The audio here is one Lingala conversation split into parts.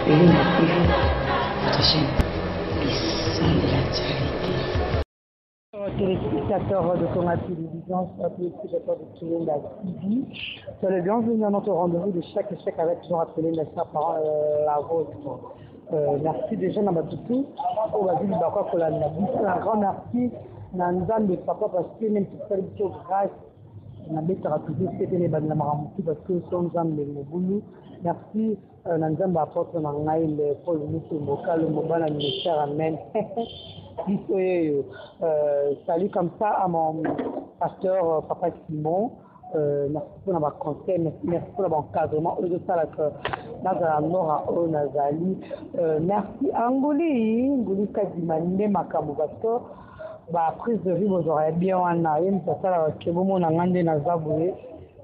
Votre chaîne, les sons de l'actualité. Téléspectateurs de Conga Télévision, téléspectateurs de Kilenda TV, soyez les bienvenus à notre rendez-vous de chaque avec toujours appelé la vôtre. Merci déjà à Matutu, on va dire un grand merci à Nzambe papa parce que même si c'est une grâce, on a bien toujours c'était les bandes parce que son Nzambe Mobulu. Merci Nzambe apporte le Paul Moutou Moka, le Mobala ministère, amen. Salut comme ça à mon pasteur Papa Simon. Merci pour votre conseil, merci pour l'encadrement. Merci Angoli Kadimane Makambo parce que prise de vue vous aurez bien en aïe, ça ça que vous m'en avez nazaboué.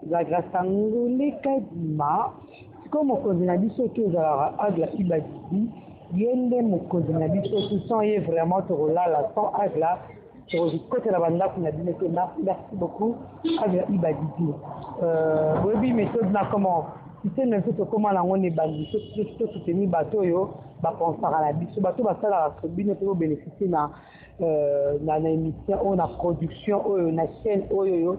La grâce Angoli Kadima, comme on connaît la biche que vous avez la Ibadi. Yende mokonzi na biso tout est vraiment la sans agla sur le côté la banda qu'on a dit que merci beaucoup agla ibadidi oui méthode na comment si c'est une chose comment la on est bandi tout soutenir bateau yo ba penser à la biso bateau ba sala que bino to bénéficier na émission on a production na chaîne oyo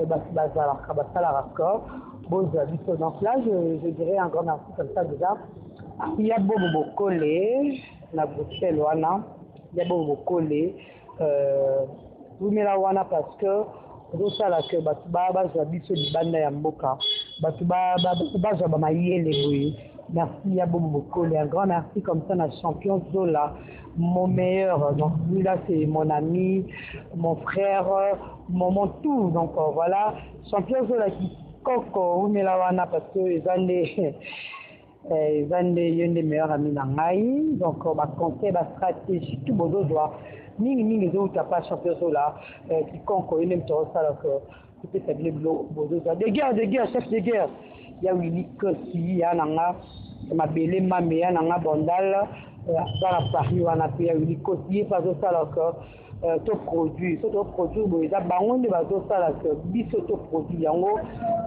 ba sala raccord bon biso donc là je dirais un grand merci comme ça déjà. Il y a beaucoup de collèges, la Bruxelles, il y a beaucoup de collèges. Vous mettez là parce que vous savez que merci, il y a beaucoup de collèges. Un grand merci comme ça, la champion Zola, mon meilleur. Donc, lui là, c'est mon ami, mon frère, mon tout. Donc, voilà, champion Zola qui coco, vous mettez là parce que les années. Ils ont des meilleurs amis dans l'Aïe, donc on va compter la stratégie, tout le monde doit. Ni les autres pas champion là, quiconque il aime tout ça alors que tout est réglé des guerres, chef de guerre. Il y a Willy Kossi, il y a Nanga, ma belle mamie, il y a Nanga Bondal, dans la Paris, on a payé Willy Kossi, pas ça alors que tout produit, bon, ils ont des bateaux ça là que biso tout produit yango,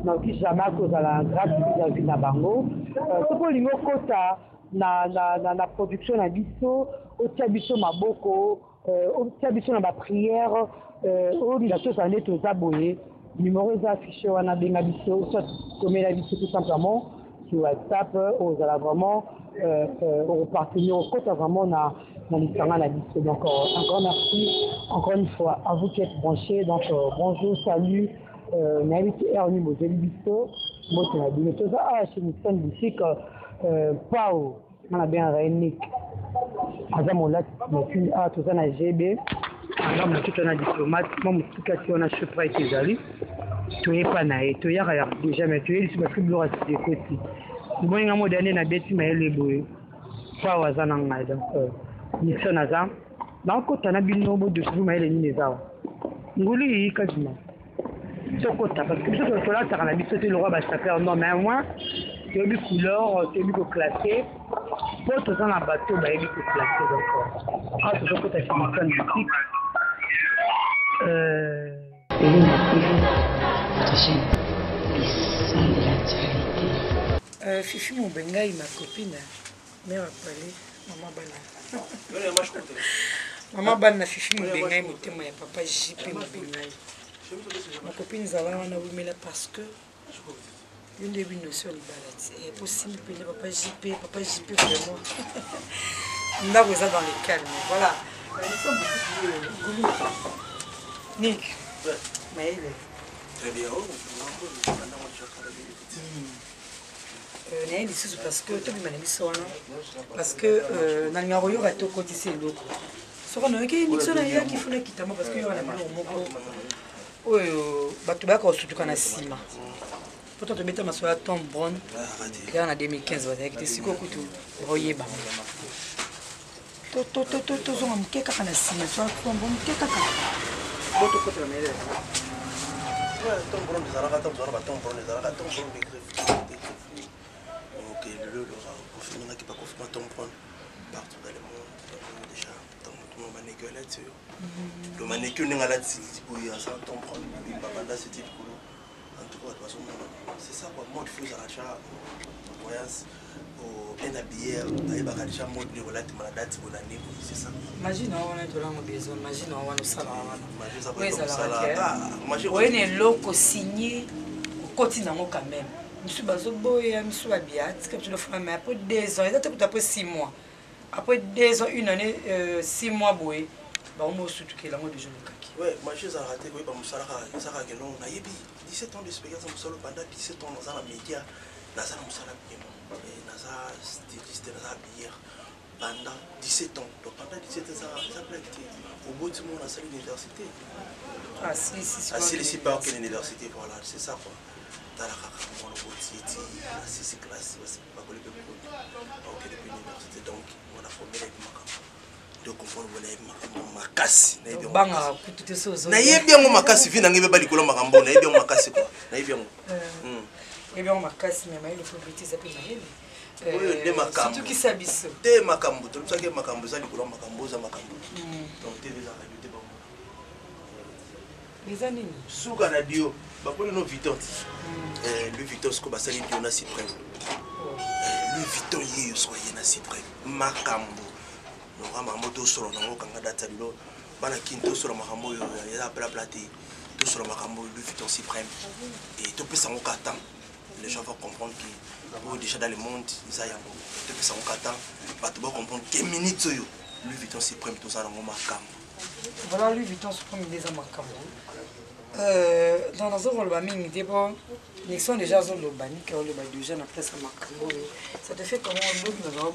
donc jamais cause à la grâce de vie na bango. C'est pour l'ingo kota na production na biso, au tia biso maboko, au tia biso na ba prière, au la chose en est aux abonnés, numéro affiché wana benga biso, soit comme la biso tout simplement sur WhatsApp, aux ala vraiment au partenaire au côté vraiment na l'histoire la biso. Donc un grand merci encore une fois à vous qui êtes branchés. Donc bonjour, salut, n'invité Ernie Moseli biso, moi c'est la bimeto ça chez une scène boutique Pau, on a bien Rénick. Azam là tu as tout ça na GB, on tout un diplomate, moi tout cas on a chef près qui zali. Tu es pas naé, tu y a déjà mais tu es sur le bureau de côté. Moi un mot d'année na beti mais les boy. Pas wazana ngai donc ni sana za. Na ko tana bino bo de tout mais les ni za. Nguli kazima. Soko ta parce que ce là ça na biso le roi ba faire non mais moi tu as vu couleur, tu as vu que classé. Pour tout ça na bateau ba vu que classé donc. Ah ce que tu as fait une canne boutique. Votre chaîne, les sons de l'actualité. Fifi Moubengaï, ma copine, mère appelée, maman Bana. Maman Bana, Fifi Moubengaï, mon témoin, papa JP Moubengaï. Ma copine Zawa, on a voulu là parce que l'une des notions de balade. Et possible que papa JP vraiment. On a besoin dans les calmes, voilà. Nick, Maëlle. Très bien. Naïli c'est parce que tout le monde parce que dans le numéro il y aura tout côté c'est l'eau. Ce qu'on a eu Nixon là qui font quitter moi parce que il y aura la main au moko. Oui, bateau bako surtout quand on a ciment. Pourtant tu mets ma soeur Tom Brown. Il y en a 2015 avec des siko kutu royer ba. To zo am keka kana ciment so Tom Brown keka ka. Boto côté la mêlée. Tom Brown des arabes Tom Brown des arabes Tom Brown des griffes. Pour finir, qui pas confinement, Tom Brown partout dans le monde. Déjà, tout le monde mannequin là-dessus. Le mannequin n'est pas là-dessus. Il y a ça, Tom Brown, il va pas c'était le coulot. En tout cas, de toute façon, c'est ça quoi. Moi, il faut que j'arrache voyance au la bière, il va déjà montrer la date pour l'année, c'est ça. Imagine, on a de l'angle besoin, imagine, on va nous savoir. Oui, ça va. Oui, les locaux signés, au quotidien quand même. Je suis basé au boy, je suis habillé, comme tu le fais, mais après 2 ans, après 6 mois. Après 2 ans, 1 année, 6 mois, boy. On m'a surtout que la mode de jeunes kaki. Ouais, moi je suis raté, oui, parce que ça a été long. 17 ans d'expérience pendant 17 ans dans la média, dans la styliste, dans la bière. Pendant 17 ans. Donc pendant 17 ans, ça a été au bout du monde à l'université. Ah, si. Ah, si, c'est pas quelle université, voilà, c'est ça quoi. Dans la caca, on a 6 classes, c'est pas que les peuples. Donc, l'université, donc, on a formé les macabres. Donc, on forme les macasses. Banga, toutes ces choses. Naïe bien, on m'a cassé, vient n'arriver pas l'école macambo, naïe bien, on m'a cassé quoi. Naïe bien. Eh bien, on m'a cassé, mais il faut que ça peut m'aider. Surtout qui s'habisse. T'es macambo, tout ça qui est macambo, ça l'école macambo, ça macambo. Donc, t'es déjà radio, t'es bon. Les années. Sous Canadio, bah pour nos Vuitton. Le Vuitton, ce qu'on va saluer, on a si près. Le Vuitton, il y a soyez na si près. Macambo. Nous avons un sur le nom quand on a daté là. Banakin, sur le macambo, il y a la plate. Tout sur le macambo, le Vuitton si près. Et tout peut s'en attendre. Les gens vont comprendre que déjà dans le monde, ils ont tout peut s'en attendre. Ils vont comprendre que minutes, le Vuitton si près, tout ça dans le macambo. Voilà, Louis Vuitton se prend des amacambo. Dans la zone, il y a des gens déjà dans le bani qui ont déjà dans place amacambo. Ça te fait comment on doit nous avoir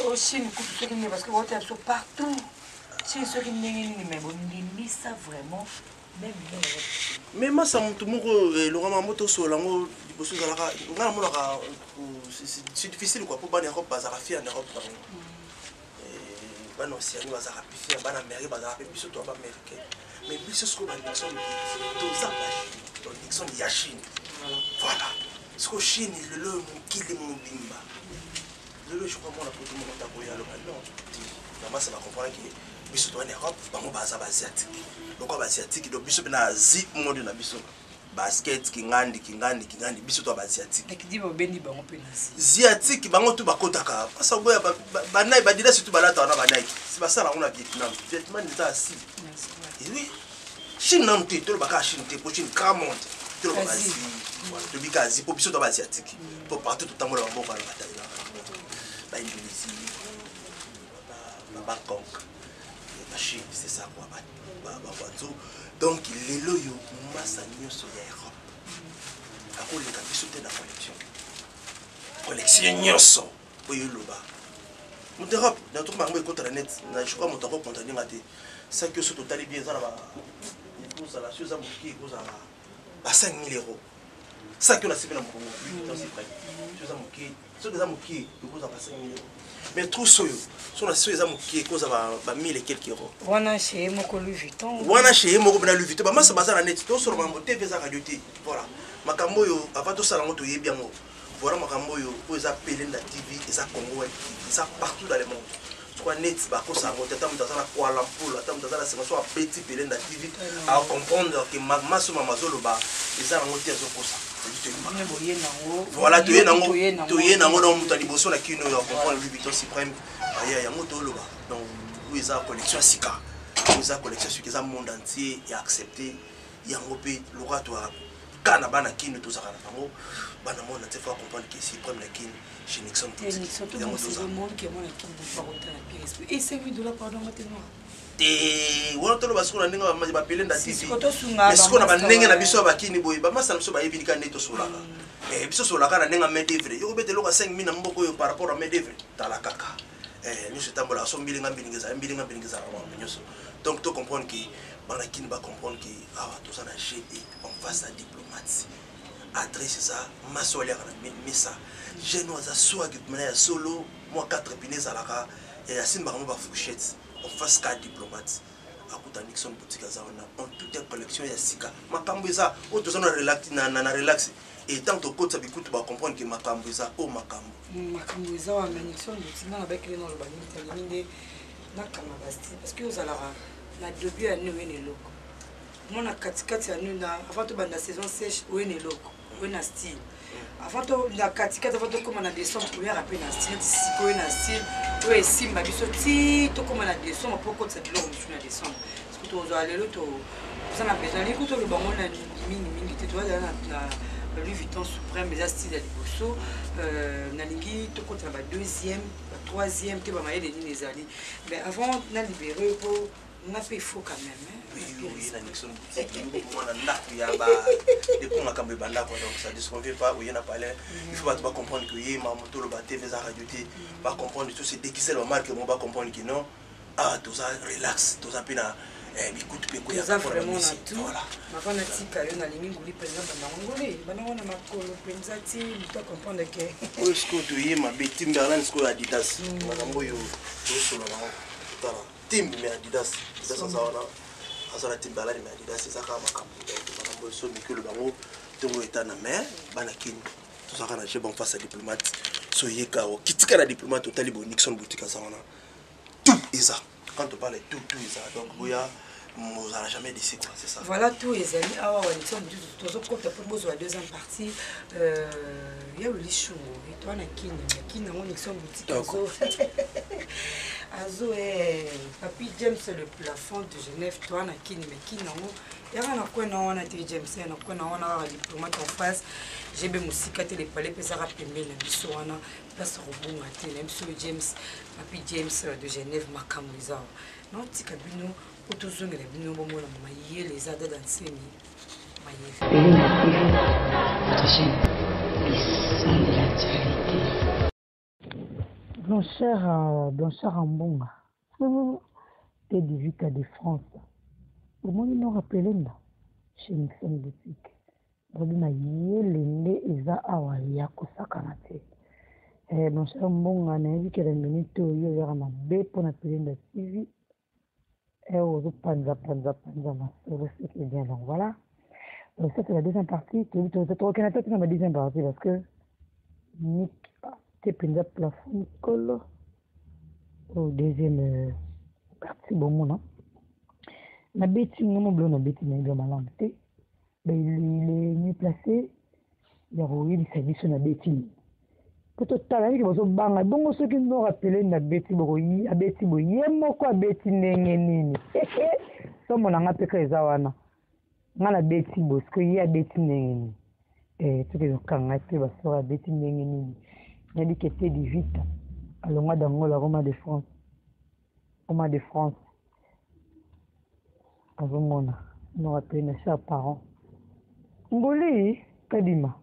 au Chine, ceux qui parce que vous êtes partout. Chine, ceux qui n'ont mais bon, ils ça vraiment. Mais moi, ça me tombe le moto sur la mot c'est difficile quoi pour ban Europe bazar fi en Europe ban océanie bazar fi ban Amérique bazar fi surtout en Amérique mais plus ce qu'on a Nixon tout ça donc Nixon il y a Chine voilà ce que Chine le qui est mon bimba le je crois moi la photo mon ta boya le non moi ça va comprendre que surtout en Europe bango bazar asiatique donc asiatique donc biso na Asie monde na biso basket kingandi biso to asiatique ekidi bobendi bango penasi asiatique bango to bakotaka pasa boya banai badila surtout balata na banai si basala on a Vietnam est assis et oui Chine non te to baka Chine te pour Chine grand monde to le Asie voilà to bika Asie pour biso to asiatique pour partout tout temps la boka la bataille ba Indonésie ba Kong la Chine c'est ça quoi ba donc les loyaux massa nyonso ya Europe akoleka biso te na collection nyonso oyo loba moto Europe na to bango ekota na net na je crois moto ko contenter ngate ça que ce total bien ça là pour ça la chose à moki pour ça à 5 000 euros ça que on a fait na Congo dans ces prix chose à moki ce que ça moki pour ça 5 000 euros mais trop soyo son la soyo za moki cause ba 1000 et quelques euros wana chez moko Louis Vuitton wana chez moko na Louis Vuitton ba massa baza na net to sur mambo TV za radio te voilà makambo yo avant to sala ngoto yebi yango voilà makambo yo po za pele na TV eza Congo ça partout dans le monde soit net ba ko sa ngoto tamu tazana kwa lampoula tamu tazana c'est soit petit pele na TV à comprendre que masso mamazolo ba eza ngoto ya zokosa voilà tu es nango dans muta liboso na kino ya comprendre Louis Vuitton suprême aya yango to loba donc où eza collection sika eza collection sika eza monde entier et accepté yango pe loratoire kana bana kino to zakana bango bana monde entier faut comprendre que suprême la kino chez Nixon yango to le monde qui est mon kino pour rentrer na pièce et $5,000 pardon maintenant te wana tolo basiko na ndenge ba pele nda TV mais siko na bandenge na biso bakini boy ba masala biso ba yebili ka neto solaka biso solaka na ndenge main d'œuvre yo bete loka 5,000 na mboko yo par rapport à main d'œuvre tala kaka nous tambola so mbilinga mbingeza na nyoso donc to comprendre que bana kini ba comprendre que awa tout ça na GD on face à diplomatie adresse ça masolia na mesa jeune za soit que mena solo moi 4 pinés à la et asimba mo ba fourchette on fasse cas diplomate à côté Nixon boutique azana on toute une collection ya sika makambo eza o to zona relax na relax et tant to côté bikutu ba comprendre que makambo eza o makambo eza wa Nixon boutique na avec les noms le bani terminé na kama basti parce que ozala la début à nous ne loko mona katikati ya nous na avant to banda saison sèche o ne loko o na style avant to na katikati avant tokóma na décembre première appel na style sikoyo na style oyo esimba biso ti tokóma na décembre mpo okotisa biloko mosusu na décembre parceque tozwa lelo toza na besoin nalingi toloba ngo na mingi te tozala na Louis Vuitton suprême eza style ya liboso nalingi tokotisa ba deuxième ba troisième te bamayele nini ezali mais avant na libéré mpo nga mpe faux quand même oui na Nixon mwana ndako ya ba depuis makambo ebandako donc ça disconvient pas oui na palais il faut pas comprendre que yé maman tout le baté les radio té pas comprendre tout c'est déguisé la marque mon pas comprendre que non ah tout ça relax tout ça pina bikutu pe ko ya vraiment na tout maka na tika yo na lingi nguli penza banangoli banangona makolo penza ti tu comprendre que o sko tu yé ma beti mberlan sko Adidas makambo yo to solo na tala team me Adidas ça ça wana azala team balani me Adidas ça ka makambo so mikolo bango tongo etana mais bana kini to ça kana je bon face à diplomate so yeka o kitika la diplomate totali bo Nixon boutique ça wana tout isa quand on parle tout isa donc boya nous n'allons jamais d'ici quoi c'est ça voilà tout les amis ah ouais Nixon boutique tous autres pour besoin la deuxième partie il y a le lichou et toi na kini na Nixon boutique Azo Papi James le plafond de Genève toi na kini mais kini nango yaka na kwa na wana te James na kwa na wana diplomate en face jebe musika te le palais pesa rapembe na biso wana place robonga te na biso James Papi James de Genève makamwiza non tika bino otozonga na bino bomona maye les ada dansemi maye Blanchard Ambonga, t'es du Vita de France. Au moins, ils nous rappellent chez Nixon Boutique. Blanchard Ambonga, n'a vu qu'elle a une minute où il y a un bé pour la TV. Et aux panza, c'est bien. Donc voilà. Donc, ça, c'est la deuxième partie. Tu as aucun attaque dans la deuxième partie parce que Nick. C'est le plafond colle au deuxième partie bon mon na bêtise non bleu na bêtise mais bien malin té ben il est mieux placé il y a eu service na bêtise peut-être tala ki bozo banga bongo ceux qui nous rappellent na bêtise boyi a bêtise boyi moko a bêtise ndenge nini so mona ngate ka ezawana ngana bêtise parce que il y a bêtise ndenge tout que kanga te ba so a bêtise ndenge nini il dit que c'était du vite à l'Oma d'Angola, Roma de France. Roma de France. À Zomona, nous rappelons chaque parent. Ngoli, Kadima,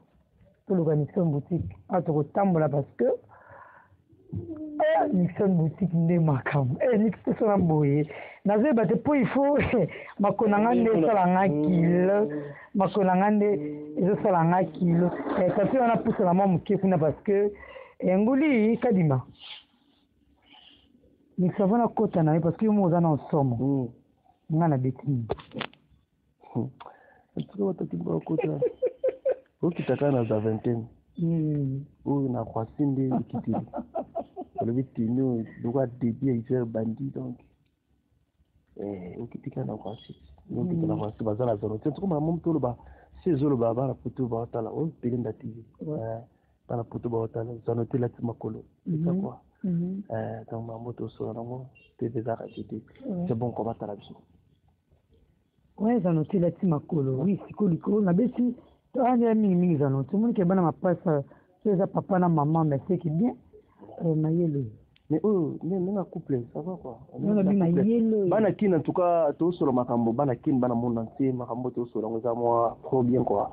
pour l'organisation boutique. À tout le parce que Nixon boutique n'est pas comme. Nixon est un boy. Nazé, pour il faut. Ma konangande salanga kilo. Ma konangande salanga kilo. Ça fait on a poussé la main parce que. Ngoli Kadima. Nous savons la côte parce que nous sommes ensemble. Nous avons des bêtises. Où qui t'attend à la vingtaine? Où na croissinde qui dit. Le victime doit dédier à faire bandit donc. Où qui t'attend à croissinde. Où qui t'attend à croissinde. Bazar la zone. C'est comme un monde tout le bas. C'est zone bas la photo bas là. On peut gagner d'activer. Dans la photo bas là. Ça note là tu m'accolo. C'est ça quoi. Donc ma moto sur la main. C'est déjà racheté. C'est bon qu'on va à la vie. Ouais, ça note là tu m'accolo. Oui, c'est cool. Na besi. Tu as un ami qui a tout le monde qui est bon à ma place. C'est ça papa na maman mais c'est qui bien. Mayelo. Mais même un couple, ça va quoi. Non, mais mayelo. Bana kin en tout cas, tout sur le makambo, bana kin bana monde entier, makambo tout sur le moi trop bien quoi.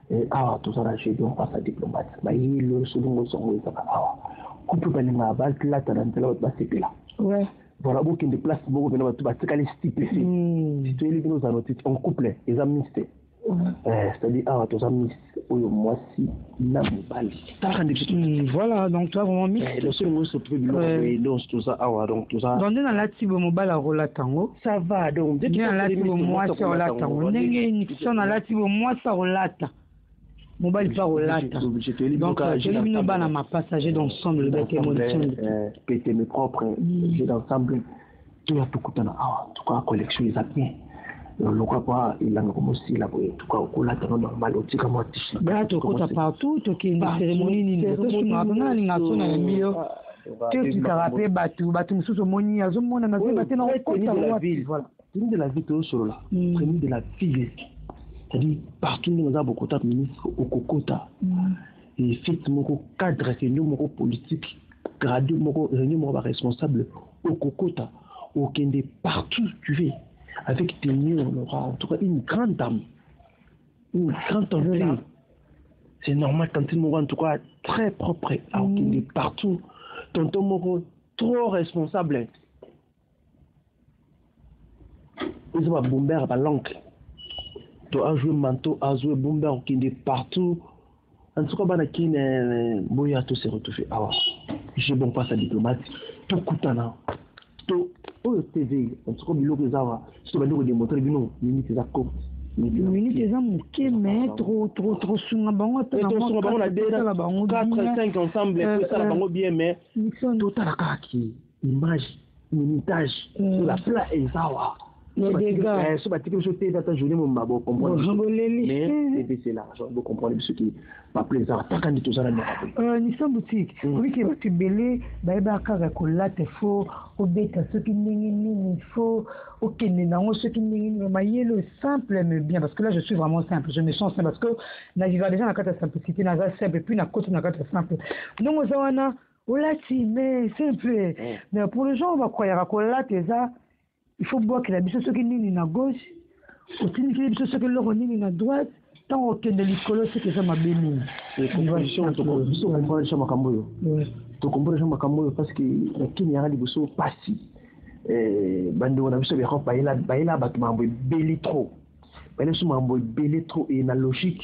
Et tout ça là chez on passe à diplomate. Mayelo sur le son ça couple balinga bal là t'as dans là bas c'est là. Ouais. Voilà beaucoup de place beaucoup de tu vas te caler stipé. Si tu es libre nous allons en couple, les amis c'est-à-dire tous amis moi si n'a pas voilà donc toi vraiment mis le seul mot c'est plus donc tout ça donc tout ça donc dans la tibo mobile à relatango ça va donc dès que la tibo moi sur relatango ndenge Nixon na la tibo moi sur relata mobile pas relata donc je lui no bana ma passager d'ensemble avec mon péter mes propres j'ai d'ensemble tout à tout coûtant en tout cas collection les a bien le quoi pas il a comme aussi là pour tout cas au là tant normal au tika moi tichi bah tu côté partout to qui une cérémonie ni to sunga bana ni ngaso na mbio tu te rappelles batu mususu moni azomona na zeba tena côté de la ville voilà tenue de la ville tout sur là tenue de la ville c'est-à-dire partout nous avons beaucoup de ministres au Kokota et fait mon cadre réunion mon politique grade mon réunion mon responsable au Kokota au Kende partout tu veux avec tes mieux on aura en tout cas une grande dame une grande enveloppe c'est normal quand il en tout cas très propre à Kende partout tonton moko trop responsable ils ont bomber à l'oncle tu as joué manteau à jouer bomber au Kende partout en tout cas bana kine boya tout se retrouver ah j'ai bon pas sa diplomate tout coutana tout au TV en tout cas biloko zawa c'est bando de montrer bino minute za ko minute za muke mais trop sunga bango na bango na dera 4 5 ensemble pour ça bango bien mais tout à la kaki image minutage la plat et zawa les dégâts so batiki so te data journée mon babo comprendre mais c'est là je dois comprendre ce qui pas plaisir taka ndi tozana na ni sans boutique oui que tu belé ba ka ko late fo obeta ce qui nini fo okende nango ce qui nini mais le simple mais bien parce que là je suis vraiment simple je me sens simple parce que na vivre déjà na kata simplicité na za simple puis na côté na kata simple donc ozawana olati mais simple mais pour les gens on va croire ko late ça il faut boire que la biso soki nini na gauche otini que biso soki loko nini na droite tant okende likolo soki eza mabe nini biso comprendre cha makambo yo to comprendre cha makambo yo parce que la kini ya liboso pasi bando na biso be ko baila batu mambo belli trop bale so mambo belli trop et na logique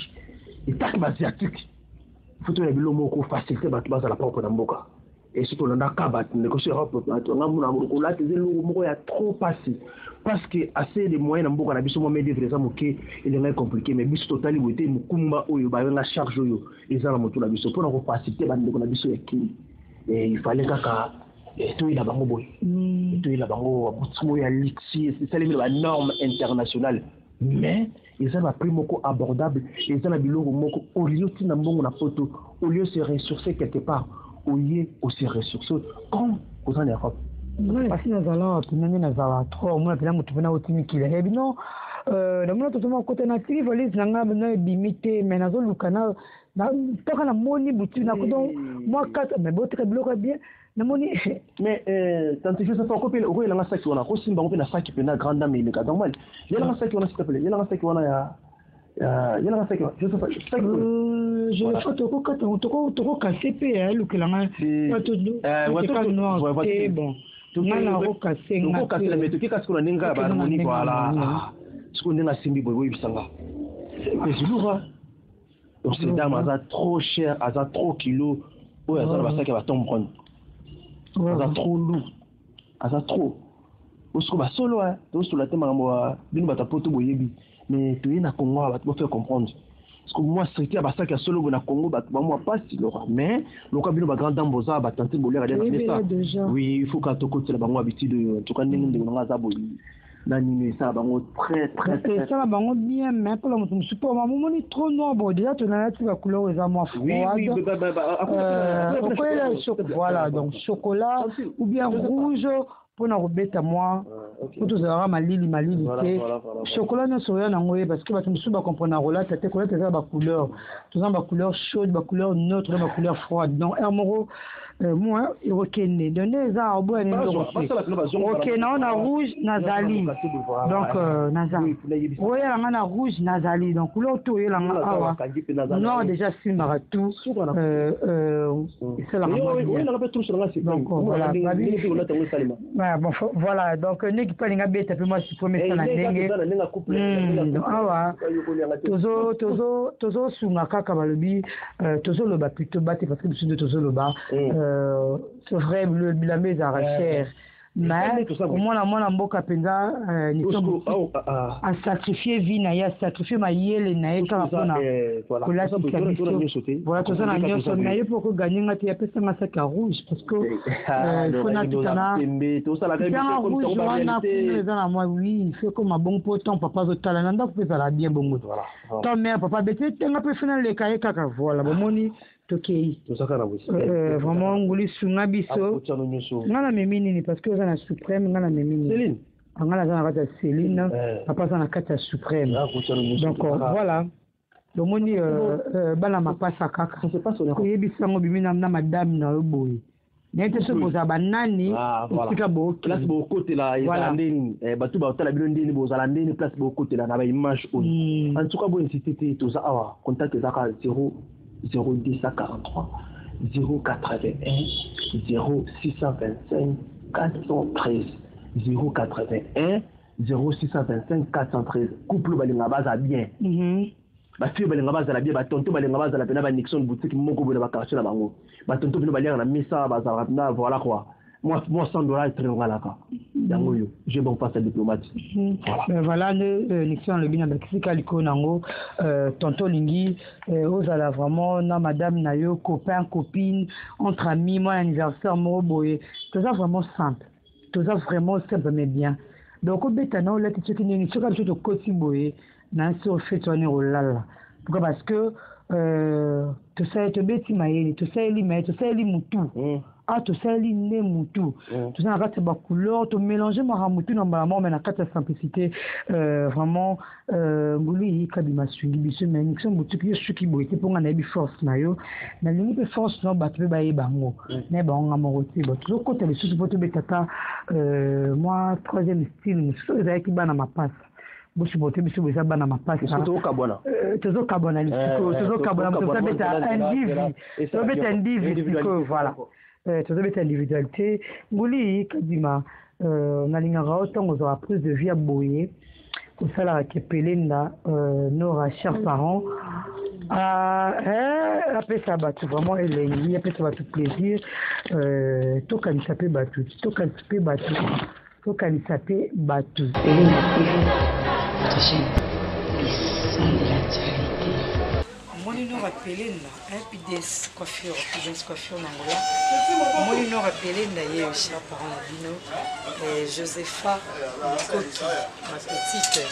et tak basiatique faut to la bilo moko facilité batu baza la propre na mboka et surtout on a kabat négocier Europe on a des lourds ya trop passé parce que assez de moyens na mboka na biso mo média vraiment que il est compliqué mais biso total wote mukumba oyo ba nga charge oyo ezala moto na biso pour na faciliter ba ndeko na biso ya ki et il fallait kaka to ila bango boy to ila bango butsumo ya lixi c'est ça les normes internationales mais ils ont pris moko abordable ils ont biloko moko au lieu tina mbongo na photo au lieu se ressourcer quelque part au lieu aussi ressources comme aux en Europe. Parce que nous allons tenir nos avants trop moins que là nous trouvons au timi qui est non la monde tout le côté natif les nanga na bimité mais nazo lukana na toka na moni boutique na kodo moi 4 mais beau très bloqué bien na moni mais tant que je sais pas copier au la sac on a ko simba on na sac pe na grande dame le cas normal il y a la sac on a s'il te plaît il y a la sac on a il y a la sac je sais pas je le fais toko KCP le que la main bon ngana ro kase ngana kase la meto kika skona ninga ba harmonie voilà skona ninga simbi boy bisanga mais toujours donc ces dames elles sont trop cher elles ont trop kilos ou elles ont ba tombe prendre elles ont trop lourd elles ont trop osko ba solo to solo tema ngamo bino bata poto boyebi mais tu na Congo va te faire comprendre parce que moi c'est à ça que solo na Congo ba moi pas si Laura mais le cabino ba grand damboza ba tenter boler à ça oui il faut qu'à to côté la bango habitude en tout cas ndenge nga za boyi na nini ça bango très ça bango bien mais pour le moment support maman ni trop noir bon déjà tu na la couleur est moins froide voilà donc chocolat ou bien rouge pour na robeta moi pour tous avoir malili chocolat na soya na ngoye parce que batumsu ba comprendre rola tete couleur tete ba couleur tous ba couleur chaude ba couleur neutre ba couleur froide donc hermoro moi irokene donner ça au bout OK na on a rouge nazali donc nazali oya na rouge nazali donc couleur to yela awa non déjà simara tout c'est la donc voilà bon voilà donc niki palinga beta pe moi si premier ça na ndenge awa tozo sunga kaka balobi tozo loba plutôt baté parce que biso tozo loba c'est vrai le bilamé za recherche mais mwana mboka penza a sacrifier vie na ye, a sacrifier mayele na ye kaka mpona kolatisa biso voilà toza na nyonso na ye mpo koganye nga te yapesanga saki ya rouge parce que fo natikana rouge wana kuna eza na mwa oui fe koma bongo mpo tant papa azotala na ndako mpe ezala bien bongo tant mare papa bete tenga mpe fena leka ye kaka voilà bomoni tokei vraiment nguli sunga biso nga na memi nini parce que oza na suprême nga na memi nini nga naza na kati ya Céline papa aza na kati ya suprême donc voilà bomoni bana mapasa kaka koyebisa yango bimi na madame na yo boye naye te so bozala banani esika place bokotela ezala ndeni bato baotala bino ndeni bozala ndeni place bokotela na baimage oyo en tout cas boinsiste te toza awa contact ezaka 00243 081 0625 413 081 0625 413 couple balinga baza bien bafille balinga bazala bien batonto balinga bazala pena ba Nixon boutique moko bola bakarche na bango batonto bino balinga na misa bazala na voilà quoi moi $100 très ngalaka yango yo j'ai bon passe diplomate voilà Nixon le bina bakisika liko nango tonto lingi ozala vraiment na madame na yo copain copine entre amis moi anniversaire mo boye tout ça vraiment simple mais bien donc obeta na olati tsoki nini tsoka tso koti boye na so fait on olala pourquoi parce que to sai to beti mayeli to sai li mai to sai li mutu to sai li ne mutu to sai na kati ba couleur to mélanger ma mutu na mbala mais na kati ya simplicité vraiment nguli kabima swingi biso mais nixon mutu ki suki boye te ponga na bi force na yo na lingi pe force no ba te ba ye bango na ba nga mo roti ba to ko te biso to betata moi troisième style so ezaki bana mapasa bosi bote biso beza bana mapasa tozo kabona lisiko tozo kabona tozo beta individu voilà tozo beta individualité nguli kadima nalingaka otango za prise de vie aboye kosala kepelenda nos chers parents apesa bato vraiment elengi apesa bato plaisir tokanisa pe bato tokanisa pe bato Moni no rappelé là, puis des coiffures nangola. Moni no rappelé là, il y a eu cher parent Bino, Josepha Koki, ma petite,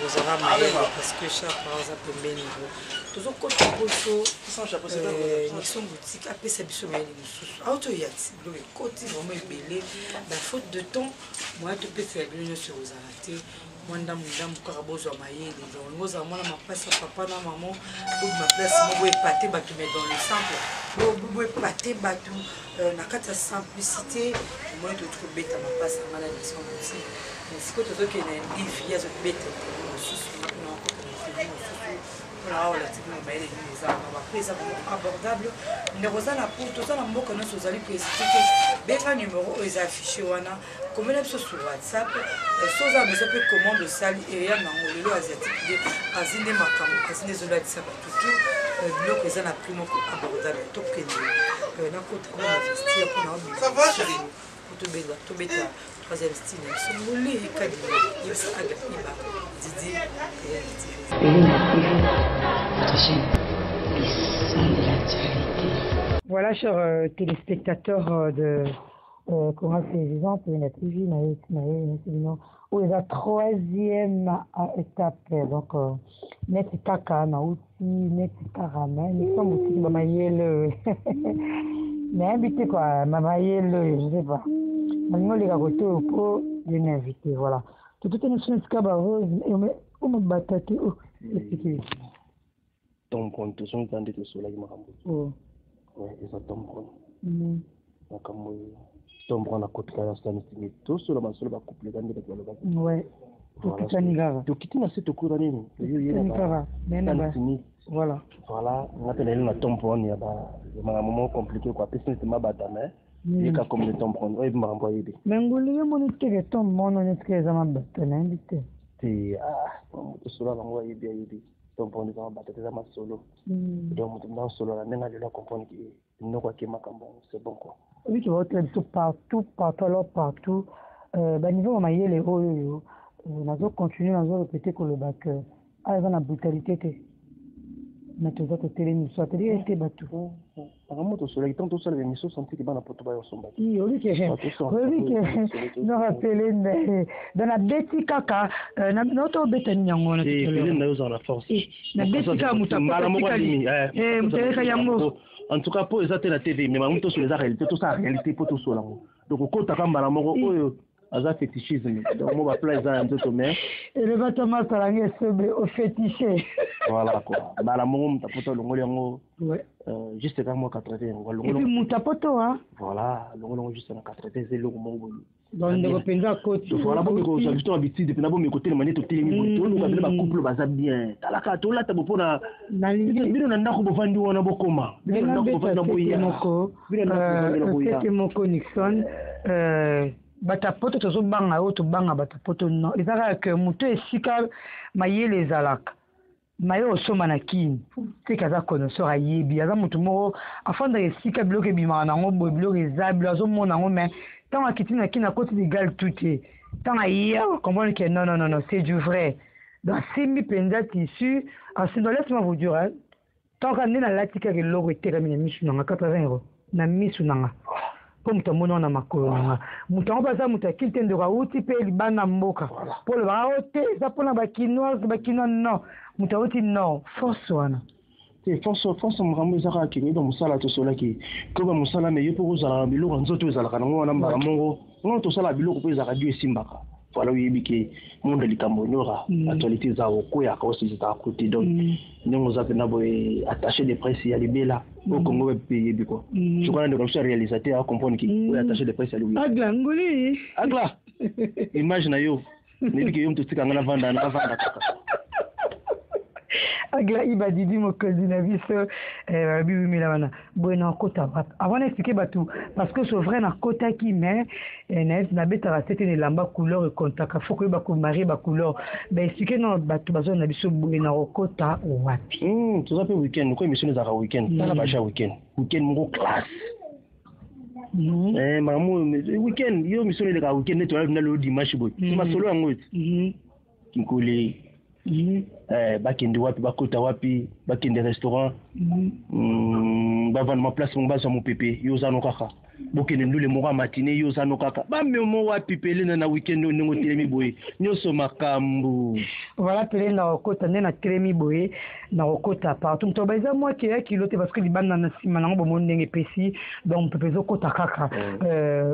vous aurez marié parce que cher parent a peu niveau. Toujours quand on Nixon boutique, après c'est biso mais les auto yati, le côté vraiment belé, la faute de temps, moi tout peut faire bien sur vous arrêter. Mwanda mudam karabozo mayele donc ngoza mwana mapasa papa na maman pour ma place mo épater batu mais dans le simple bo épater batu na kata simplicité moi de trop bête ma passe à malade sans aussi mais c'est que tout que na vie ya zo bête non voilà la type de mail les armes après ça abordable ne rozana pour tout ça na mboko na sozali préciser que benga numéro est affiché wana comme là sur WhatsApp soza mais ça peut commande sali et ya ngolo asiatique de azine makambo azine zola de saba tout bloc les ana primo abordable to kende na côté on investir pour ça va chérie to beta troisième style songoli kadima yesa aga iba didi Voilà, chers téléspectateurs de Cora Télévision, la TV, où il y a la troisième étape. Donc, net kaka, na outi, net karama, nous sommes aussi mamayel. Mais invité quoi, mamayel, je sais pas. Maintenant, les gars, pour les inviter, voilà. Tout est une chose qui rose, et on me battate, expliquez. Tom compte, tout son temps de tout cela, il m'a remboursé. Oui, ils ont Tom compte. Comme Tom prend la côte là, c'est un estimé. Tout cela, ma soeur va couper les années de la base. Ouais. Tout ça, Nigara. Tu quittes la cette cour d'année. Nigara. Voilà. Voilà. On a tenu la Tom Brown, il y a un moment compliqué, quoi. Personne ne m'a battu, mais. Il y a comme le Tom Brown. Oui, il m'a envoyé. Mais on a mon étiquette de Tom Brown, on est ce qu'ils ont battu, l'invité. C'est. Tout cela, on va envoyer bien. Donc on est en bataille de solo. Donc maintenant solo, on a comprendre que nous quoi qui est macambo, c'est bon quoi. Oui, tu vois, partout, niveau mayele oyo, nazo continuer, nazo répéter que le bac, ah, la brutalité, mais tu vas te télémiser, soit te dire, t'es battu. Apparemment, tu soleil, tant que ça, les missions sentent que ban pour toi, ils sont battus. Oui, non, rappelez, dans la bêtise caca, notre bête nyango, et nous en la force. La bêtise caca, en tout cas, pour les la TV, mais maintenant, sur les réalités, tout ça, réalité, pour tout ça. Donc, au côté de Malamoro, Aza fétichisme. Donc, on va plaire un peu mais. Et le bâtiment salarié est au fétiché. Voilà quoi. Malamoro, t'as pas le ngoliango. Ouais. Juste quand moi 80. Et puis Moutapoto, hein. Voilà, le juste en 80, c'est le mongo. Dans le Penza côté. Voilà, pour que j'ai juste habitude depuis d'abord mes côtés de manière totale mais tout le monde va couple baza bien. Talaka to la tabo pona. Bino na ndako bovandi wana bokoma. Bino na ndako bovandi boya. C'était moko Nixon batapoto tozo banga o to banga batapoto no. Ezaka que muto esika mayele ezalaka. Maye osoma na kini te kaza connaisseur ayebi aza mutu moko afanda esika bloke bimaka nango boye bloke eza bilo azomona yango mais tant akiti na kini akoti égal tout te tant aye comprendre que non c'est du vrai donc simbi penza tissu asindo laisse-moi vous dire hein tant que nena latika ke logo etekami na misu nanga 80 € na misu nanga po mutu amona na makolo nanga mutu yango baza mutu akili te ndoka uti mpe libanda mboka po lobaka o te eza mpona bakinois non mutu auti non force wana te force makambo ezaka kende do mosala tosolaki koba mosala me yo mpo kozala biloko nzoto ezalaka nango wana mbala mongo ngo tosala biloko mpo ezalaka dio esimbaka voilà oyebi ke monde likambo nyora actualité eza okweyaka osi ezalaka kote donc ndenge oza mpena boye attaché de presse ya libela o congo mpe yebi quoi je crois ndeko biso réalisateur acomprendre ki oyo attaché de presse ya libela agla ngoli agla image na yo nebi ke yo mtu tikanga na vanda kaka agla iba didi mokozi na biso bibimila wana boye na kota avant d'expliquer batou parce que c'est vrai na kota qui mais na betara c'était ne lamba couleur et contact faut que ba ko marier ba couleur ben expliquer non batou bazo na biso boye na kota wapi tout ça peut week-end ko émission za week-end na ba week-end mon classe maman week-end yo mission de week-end to na le dimanche boy ma solo yango kinkole bakende wapi bakota wapi bakende restaurant bavanda maplace mo baza mopepe yo zano kaka bokende ndule mo matinée yo zano kaka bamemo wapi pele na weekend ndingo telemi boye nyoso makambu voilà pele na kota na telemi boye na kota partout to baza moi qui kilote parce que libanda na sima nango bo ndenge pesi donc pepezo kota kaka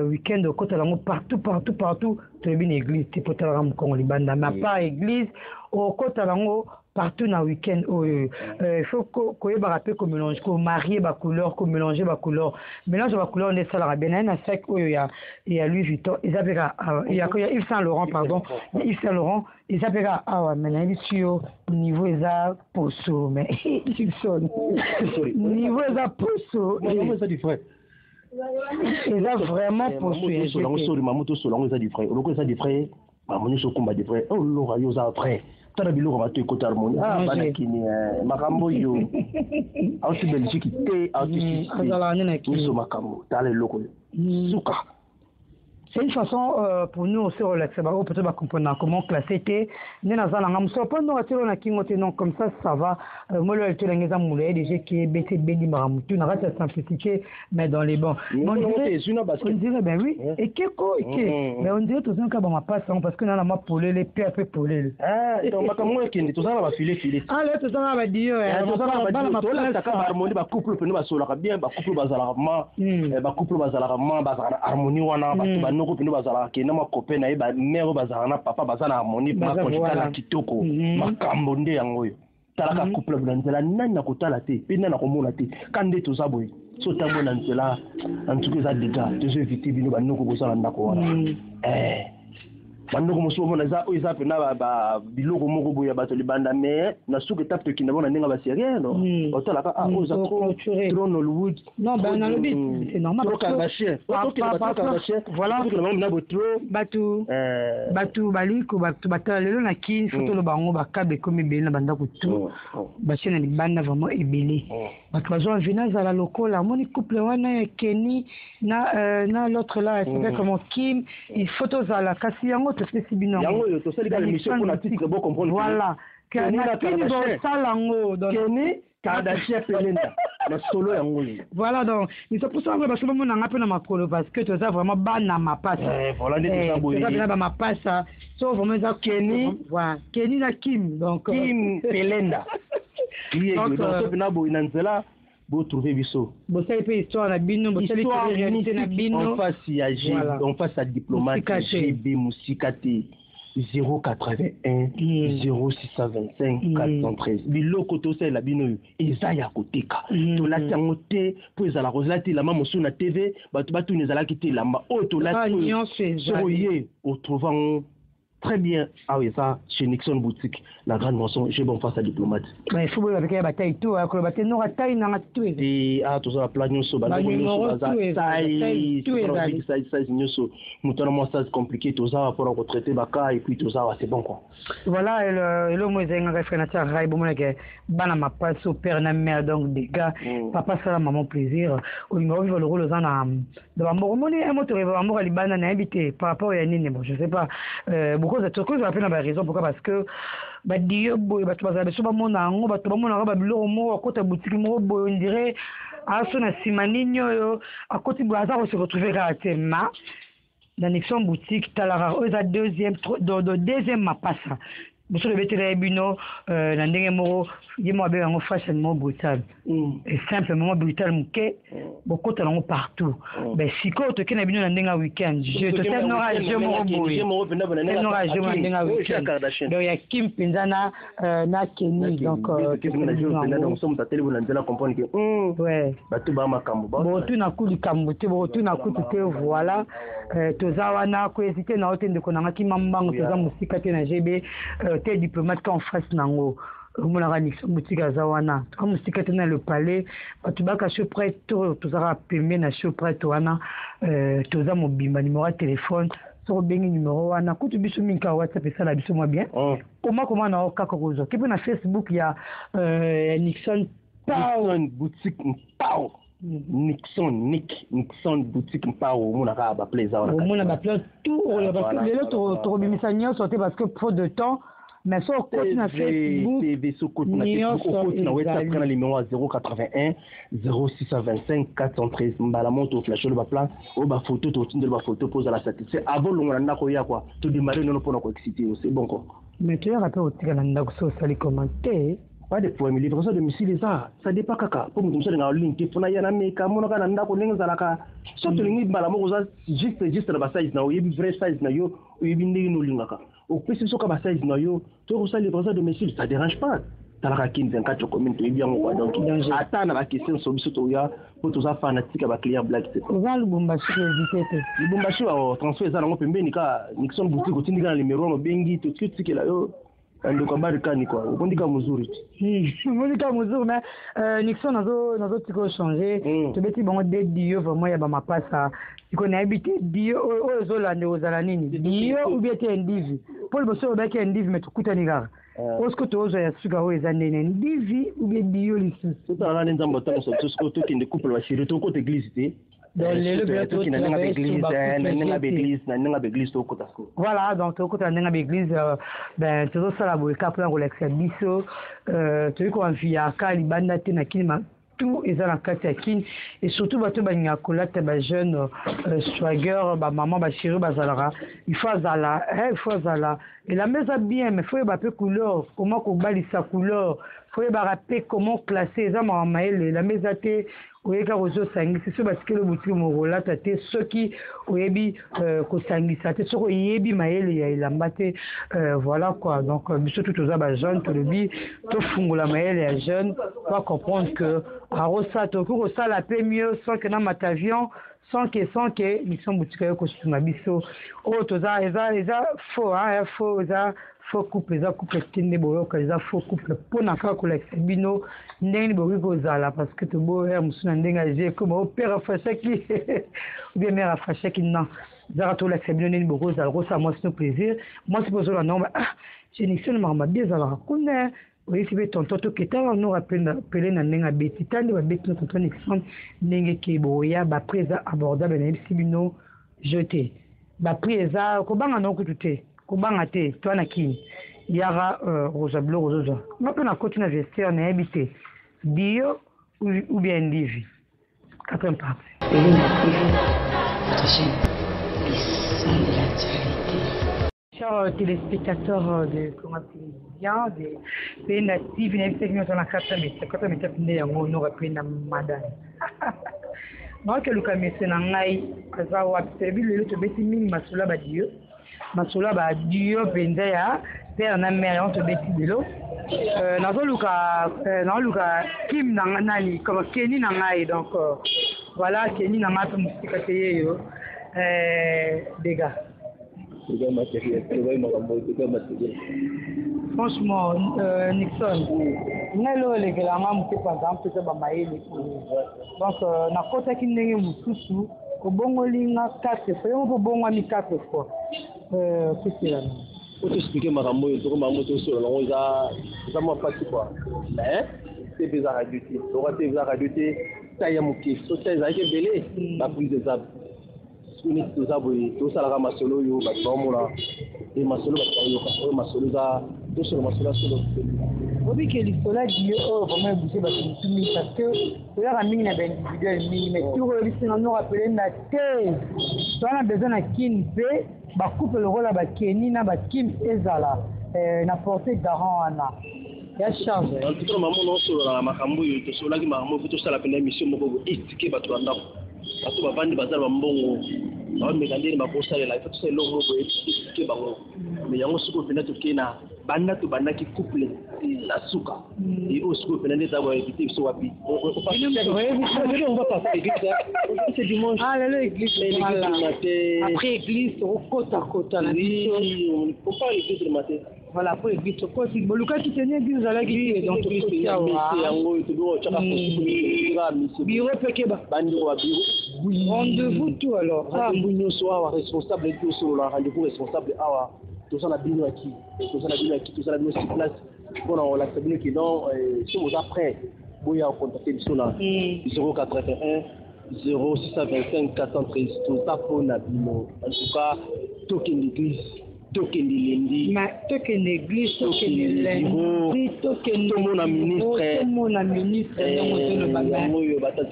weekend kota lango partout to bien église tipo tala mu Congo libanda ma pas église au kota lango partout na week-end il faut que ba rappel que mélange ko marier ba couleur ko mélanger ba couleur mélange ba couleur ne sala bien na sac il y a Louis Vuitton il y a Yves Saint Laurent pardon Yves Saint Laurent il s'appelle maintenant il sur niveau eza poso mais il sonne niveau eza poso niveau eza du frère il a vraiment poso lango sori mamuto so lango eza du frère loko eza du frère mamoni so komba du frère oh lora yo za frère tala biloko bato ekota harmonie bana kini makambo yo auti Belgique te auti so makambo tala loko suka. C'est une façon pour nous aussi relaxer, peut-être comprendre comment classer tes nenazalanga musopa no atiro na kingote non comme ça va moi le telengeza moulé déjà qui est bêté béni maramutu na rate simplicité mais dans les bons on dirait ben oui et keko mais on dirait tout ça quand on passe parce que na ma polé les peu polé donc makambo ekindi tout ça va filer là tout ça va dire tout ça va dire ça ka harmonie ba couple pe no ba solaka bien ba couple bazala ma bazala harmonie wana ba noko pino bazala ke na makope na ba mère bazala na papa bazala harmonie ma konjukala kitoko makambo nde yango yo talaka couple na nzela nani na kotala te pe nani na komona te kande to zaboy so tambo na nzela en tout cas déjà tu veux éviter bino ba noko bosala ndako wana bandoko mosusu omona eza oyo eza mpena biloko moko boya bato libanda mais na suka étape tokende bona ndenge basérie no otalaka oyo eza trop Nollywood non ben nalobi c'est normal trop Kardashian voilà bato baliko bato batala lelo na kini fotolo bango bakabe ekomi ebele na bandako tu batie na libanda vraiment ebele bato bazwa vina azala lokola amoni couple wana ya Kenny na l'autre là c'est comme Kim il faut tozala kasi yango topesi bino yango oyo tosali ka émission pour la titre bon comprendre voilà Kenny bosala yango Kenny Kardashian pelenda na solo yango voilà donc il faut pour ça parce que moi on a peu na makolo parce que toza vraiment bana mapasa voilà ndeti saboye toza bana mapasa so vraiment ça Kenny voilà Kenny na Kim donc Kim pelenda donc na boy na nzela bo trouver biso bo ça peut histoire na bino bo ça réalité na bino en face ya G en face à diplomate GB Musikate 081 0625 413 biloko tosala bino eza ya koteka tolati yango te po ezala kozala te lama mosusu na TV bato batuni ezalaki te lamba oyo tolati soye otrouvant très bien oui ça chez Nixon Boutique la grande maison j'ai bon face à diplomate mais il faut avec la bataille tout que la bataille n'aura taille na tout et tout ça plan nyoso bana nyoso taille ça nyoso mutana moi ça compliqué tout ça pour retraiter baka et puis tout ça c'est bon quoi voilà le mot zenga référence rai bon que bana ma passe au père na mère donc des gars papa ça maman plaisir au numéro le rôle dans la de l'amour monnaie un moteur amour à libana na habité par rapport à nini bon je sais pas beaucoup de trucs je rappelle la raison pourquoi parce que ba dio boy ba tubaza beso ba mona ngo ba tuba mona ba bilo mo akota boutique mo boy on dirait aso na simaninyo yo akoti bwaza ko se retrouver ratema dans Nixon Boutique talara oza deuxième mapasa Monsieur le bétail bino na ndenge moko yemo abe ngo fashion mo brutal et simplement brutal muke beaucoup talon partout ben siko to kena bino na ndenge weekend je te sais nora je mo boy nora je mo ndenge weekend donc ya Kim Pinzana na Kenny donc donc somme ta télé na ndela comprendre que ouais bato ba makambo bon tu na kuli kambote bon tu na kutu te voilà tozawana ko hésiter na otende ko na kimambango toza musika te na GB te diplomate en face nango mon Nixon Boutique azawana comme musika te na le palais batubaka chez près tozara pembe na chez près toana toza mobimba numéro de téléphone sur bengi numéro wana kutu biso minka WhatsApp et ça la biso moi bien comment na okaka kozo kipo na Facebook ya Nixon Boutique Pao Nixon Boutique Pao mon aka ba plaisir on a ba plaisir tout le to bimisa nyo sauter parce que trop de temps mais sur côté na Facebook TV sur côté na WhatsApp kana numéro 081 0625 413 mbala monto flash le ba plan o ba photo to tindel ba photo pose la satisfait avant longo na ko ya quoi to démarrer non pour na ko exciter c'est bon quoi mais tu as rappelé au tika na ndako so sali commenter pas de problème livraison de missile ça dépend kaka pour nous ça na link pour na yana meka mona kana ndako nenga zalaka surtout lingi mbala moko za juste la size na yebi vrai size na yo yebi ndenge no lingaka au plus soka ba size na yo to ça livraison de missile ça dérange pas talaka 24 communes to yebi yango quoi donc attends na ba question so biso to ya pour tous fanatique ba client black c'est za lubumbashi hésiter lubumbashi wa transfert za ngo pembeni ka Nixon Boutique otindika na numéro no bengi to tikela yo ando kabarikani kwa ubondika muzuri ubondika muzuri mais Nixon nazo tiko changer to beti bongo de dio vraiment ya ba mapasa iko na habité dio ozo lande ozala nini dio ou bien te ndivi pour le bosso ba ke ndivi mais tukuta ni gara osko to ozo ya suga ho ezande ne ndivi ou bien dio lisu to ala nzambo to so to kinde couple wa shiri to ko te église te voilà donc tokota ndenga l'église ben tozosala boye ka mpona kolakisa biso toyei koanviaka libanda te na kini tout eza na kati ya kini et surtout bato balingaka kolata bajeune swagger bamama bashiri bazalaka il faut azala elamba eza bien mais faut yeba mpe couleur comment kobalisa couleur faut yebaka mpe comment classer eza mawa mayele elamba eza te oyeka kozosangisa so basikeli boutique mokolata te soki oyebi kosangisa te soki oyebi mayele ya elamba te voilà quoi donc biso tout toza bajeune tolobi tofungola mayele ya jeune pas comprendre que arosa tokoki kosala mpe mieux sans que na matavion sans que Nixon boutique yo kosunga biso o toza eza faux hein faux eza faux couple eza couple tinde boyo ka eza faux couple pona ka ko la bino ndenge boyo kozala parce que to boyo musuna ndenga je comme au père fachaki ou bien mère fachaki non zara to la bino ndenge boyo kozala ko ça moi c'est un plaisir moi c'est besoin non je Nixon mama bien za la connaît oui c'est tonton to ketala no rappelé na ndenga beti tande ba beti tonton Nixon ndenge ke boya ba presa abordable na bino jeté ba presa ko banga no kutute ko banga te to na kini yara rosa bleu rosa ma pe na continue vestiaire na habité bio ou bien divi quatre parties Votre chaîne, les sons de l'actualité. Chers téléspectateurs de Congo Télévision, des pays natifs, nous sommes dans la 4e étape, nous avons madame. Moi, que le camion c'est nangai, kaza wa servi le to beti mini masula ba dio penza ya père na mère on to beti delo. Nazo luka kim nani comme Kenny nangai donc voilà Kenny nanga to musika teye yo dégâts. Franchement, Nixon, nelo legelanga mpe par exemple te ba maele donc na kota ki ndenge mususu ko bongolinga 4 fois yo bongo mi 4 fois qu'est-ce là pour t'expliquer makambo yo to makambo to solo ngo za mo pati quoi mais c'est bizarre à dire to bizarre à dire ça ya muki so ça za ke belé ba prise des arbres ni toza boye tosalaka masolo oyo bato baomona e masolo bato bayoka oyo masolo eza tosolo masolo asolo obike lisolo adi oyo vraiment ebuse bato misumi parce que toyaka mingi na baindividuel mingi mais turo ebisinga no rappele na te towana besoin na kini mpe bakupe lokola bakeni na bakim ezala na porte daran wana ya charge antuka mamono osololaka makambo oyo tosololaki makambo oyo tosala pena émission moko estike bato bandako bato bavandi bazala bambongo bameka ndeni bakosalela ifa tosala eloko moko estike bango me yango sikoyo mpena tokei na banda tobandaki couple na suka e oyo sikoyo mpena nde eza boevite biso wapi lelo église après église okota na biso opa l'église le matin voilà pour église tokoti bolukaki teni église ozalaki donc tokoti awa yango tobochaka biro peke bandiro wa biro rendez-vous tout alors rendez-vous nyonso awa responsable tosolola rendez-vous responsable awa tosala bino yaki tosala bino sur place mpona kolakisa bino ke non si oza prêt boya contacte biso na 081 0625 413 toza mpona bino en tout cas tokende église tokende lendi tokende église tokende lendi tomona ministre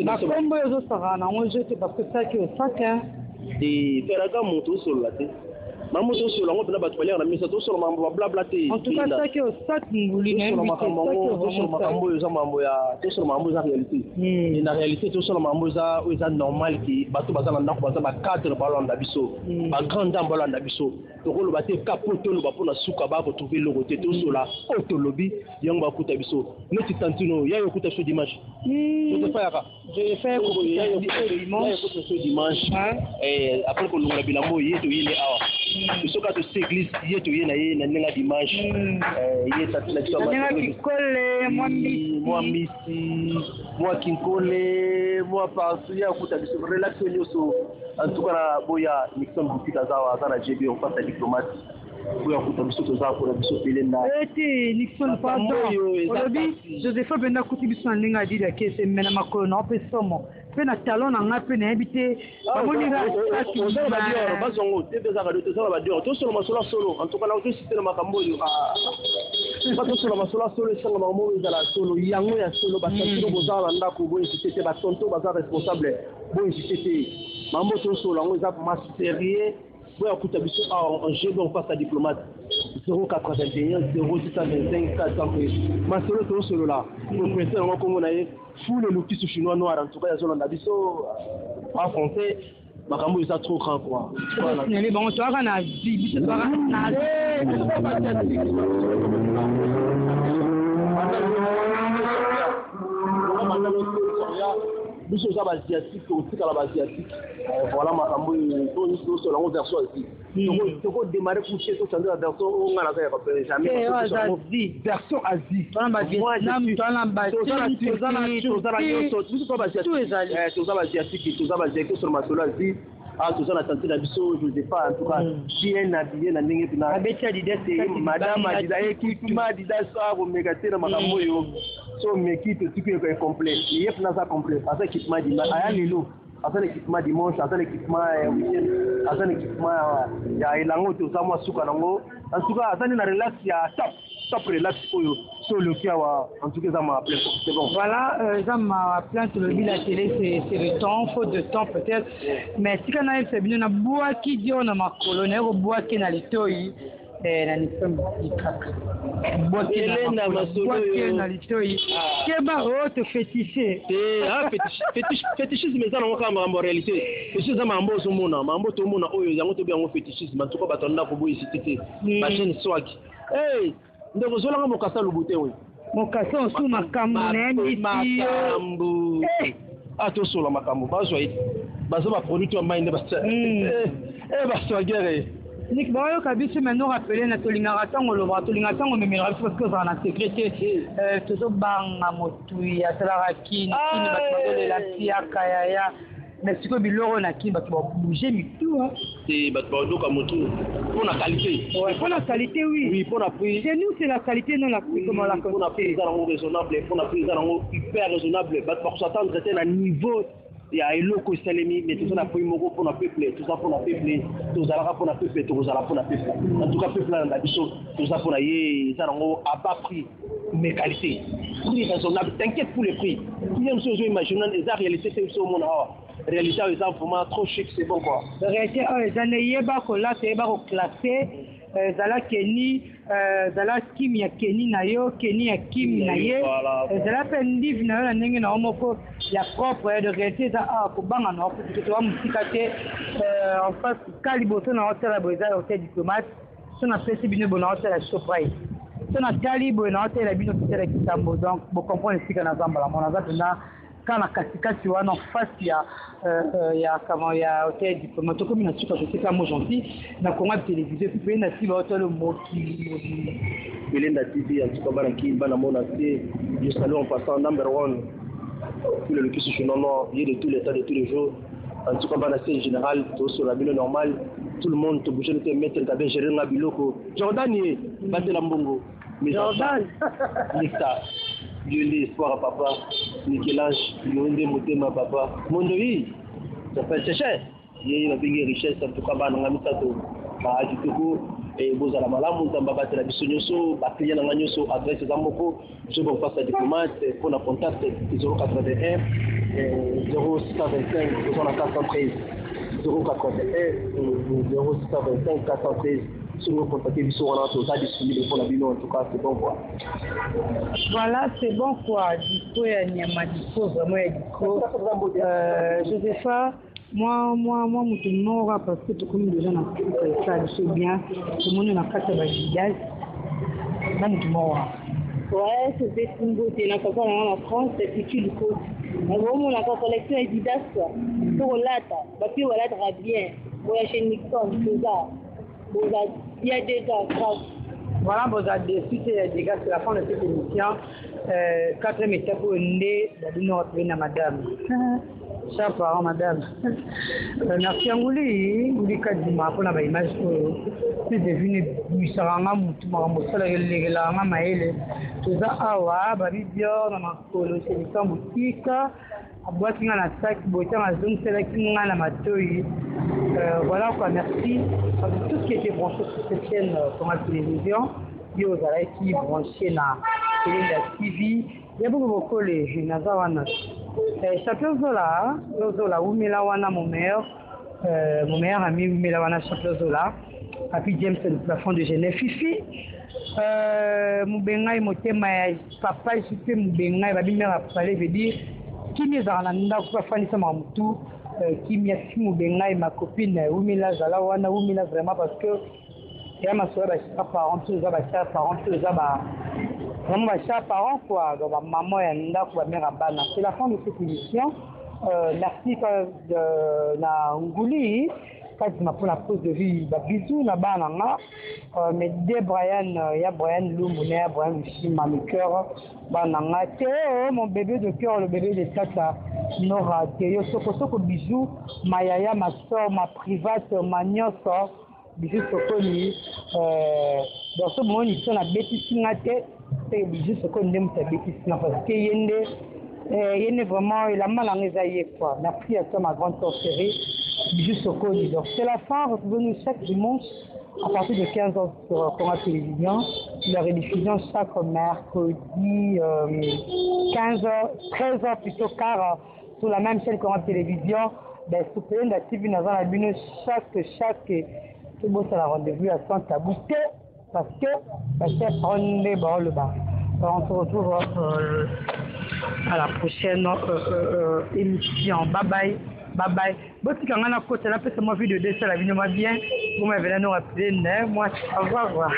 bakombo oyo ezosaka nango jete parce que saki osaka feraka moto osolola te mamu tosolo yango mpena bato baliaka na misa tosolo makambo bablabla te en tout cas saki osaki nguli na tosolo makambo oyo eza makambo ya tosolo makambo eza réalité e na réalité tosolo makambo oyo eza normal ke bato baza na ndako baza bacadre balanda biso bagrande dame balanda biso tokoloba te kapo toloba mpona suka bakotrouve eloko te tosola oyo tolobi yango bakuta biso neti tantino yayo okuta biso dimanche totefayaka okuta biso dimanche apres kolongola bilambo ye toyele awa bisoka tosi église ye toye na ye na ndenge dimanche ye tatila biso mwa misi mwa kinkole mwa partout ye akuta biso relation nyonso en tout cas na boya Nixon boutique aza na gb on passe à diplomate boya akuta biso toza mpona biso pele na ete Nixon pardon olobi Josepha benda akuti biso na ndenge adili akese mena makolo na ope somo mpe na talon na nga mpe nayebi te bazongo te bezaka do tozala badior tosolo masolo solo en tout cas na otositela makambo oyo batosolo masolo solo esanga makambo oyo ezala solo yango ya solo basantino bozala na ndako boinsiste te batonto baza responsable boinsiste te makambo tosolo yango eza maserie boya kuta biso en GB on passe à diplomate 081 0625 400 masolo tosolo la propriétaire yango kombo na ye fou le lokisu chinois noir en tout cas yazolanda biso en français makambo eza trop grand quoi nele bango toaka na vie biso toaka na biso za basiatique otikala basiatique voilà makambo tosola ngo version asie toko démarrer coucher tochanger la version onga na kaya kapele jamais version asie toza basiatique toza basiatique sur masolo asie toza na tante na biso Josepha en tout cas bien habillé na ndenge pina madame Adida équipement Adidas bomeka te na makambo oyo so meki totiki est complet ye pina za complet asa équipement aya lelo asa l'équipement dimanche asa l'équipement week-end asa l'équipement ya elango toza mwa suka nango en tout cas asa na relax ya top relax oyo so le kia wa en tout cas ça m'a appelé c'est bon voilà ça m'a appelé sur le bilan la télé c'est le temps faute de temps peut-être mais si kana c'est bien na bois qui dit on a ma colonne au bois qui na litoi na nisem ikaka bois qui na masolo na litoi ke ba o te féticher fétichisme ça na kama en réalité c'est ça mambo so mambo to mona oyo yango to bien fétichisme en tout cas batonda ko boyi cité machine swag ndeko zolanga mokasa lubute we mokasa osu makambo makambo tosola makambo bazwa bazo ba produit ya mainde basa baswagere Nick Boyo kabisi maintenant rappelé na tolingaka tango loba tolingaka tango memela parce que ça na secrétaire toujours banga motui asalaka kini bato la tia kaya mais si ko biloro na kimba to bouger mitou c'est bato doka motu pour la qualité pour la qualité oui pour la prix chez nous c'est la qualité non la prix comment la pour la prix raisonnable pour la prix hyper raisonnable bato s'attendre à un niveau il y a eloko salemi mais tout ça pour moko pour na peuple tout ça pour na peuple tout ça pour na peuple tout ça pour na peuple en tout cas peuple na biso tout ça pour na yé ça ngo à bas prix mais qualité prix raisonnable t'inquiète pour les prix il y a une chose imaginer les réalité c'est au monde réalité est vraiment trop chic c'est bon quoi réalité les années yeba ko là c'est ba ko classer zala keni zala kim ya keni na yo keni ya kim na ye zala pe ndiv na yo na ndenge na omoko ya propre de réalité za ko banga na ko to wa musika te en face kaliboto na hôtel la boza hôtel diplomate so na pesi bino bona hôtel la surprise so na kalibo na hôtel la bino hôtel la kitambo donc bo comprendre sika na zamba la mona za tena kana katikati wana fasi ya kama ya hôtel diplomate comme na suka c'est comme gentil na konga télévision puis na si hôtel moki Belinda TV en tout cas bana ki bana mona c'est je salue en passant number 1 pour le locution sur non il de tous les temps de tous les jours en tout cas bana c'est général tout sur la ville normale tout le monde te bouger te mettre ta bien gérer na biloko Jordan y batela mbongo mais Jordan Nicta Dieu l'espoir à papa Nicolas Yonde Motema papa Mondovi ça fait c'est cher il y a une richesse en tout cas bana ngamita to ba ajutoko et bozala malamu tamba batela bisonyoso ba client na nyoso adresse za moko je vais passer diplomate pour la contact 081 0625 413 081 0625 413 si vous contactez biso on a tout ça disponible pour la bino en tout cas c'est bon quoi voilà c'est bon quoi dispo ya nyama dispo vraiment ya dispo Josepha moi mutu mora parce que tout comme déjà na ça c'est bien tout le monde na kata ba gaz na mutu mora ouais c'est une beauté na kaka na France c'est utile ko na vraiment la collection Adidas quoi pour lata ba puis voilà très bien pour chez Nixon tout ça il y a des gars grave. Voilà, vous avez des suites et des gars, c'est la fin de cette émission. 4e étape pour nez, nous retrouvons madame. Cher parent, madame. Merci à vous, les Kadima, pour la image que vous devenu Bissaranga, Moutouma, Maëlle, tout ça, Awa, Babi Dior, Namakolo, c'est une boutique. Boîte na sac boîte na zone c'est là qui na matoi voilà quoi merci parce que tout ce qui était branché sur cette chaîne comme la télévision yo zala qui branché na TV il y a beaucoup les nazawana champion Zola umela wana mon meilleur ami umela wana champion Zola Papi James le plafond de Genève Fifi Mubengai motema papa je Mubengai babi mère parler veut dire Kimi zala ndako kwa fanisa mamutu Kimi simu bengai ma copine umila zala wana umila vraiment parce que ya masoya ba parents tous za ba parents tous za ba vraiment ba parents quoi donc maman ya ndako ba mère bana c'est la fin de cette émission merci na nguli kati na pour la pause de vie ba bisous na bana nga mais de Brian ya Brian Lumune Brian Shima le cœur bana nga Théo mon bébé de cœur le bébé de Tata Nora Théo soko bisous Mayaya ma soeur ma private ma nyoso bisous sokoni dans ce moment ils sont à Bétissinate et bisous sokoni ndem ta Bétissinate parce que yende vraiment il a mal en Esaïe quoi. Merci à toi ma grande sœur chérie bisous sokoni. Donc c'est la fin, retrouvez-nous chaque dimanche à partir de 15h sur Cora Télévision, la rediffusion chaque mercredi 15h 13h plutôt car sur la même chaîne Cora Télévision ben soutenez la TV dans la bino chaque tout beau c'est la rendez-vous à Santa Bouté parce que on est bon le bas. On se retrouve à la prochaine émission. Bye bye. Bye bye. Bon, si on a un côté là, c'est moi vie de dessin, la vie de moi bien. Vous m'avez nous rappeler, moi, au revoir.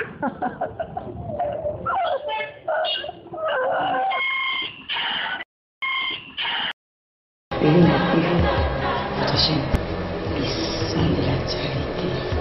Votre chaîne, les sons de l'actualité.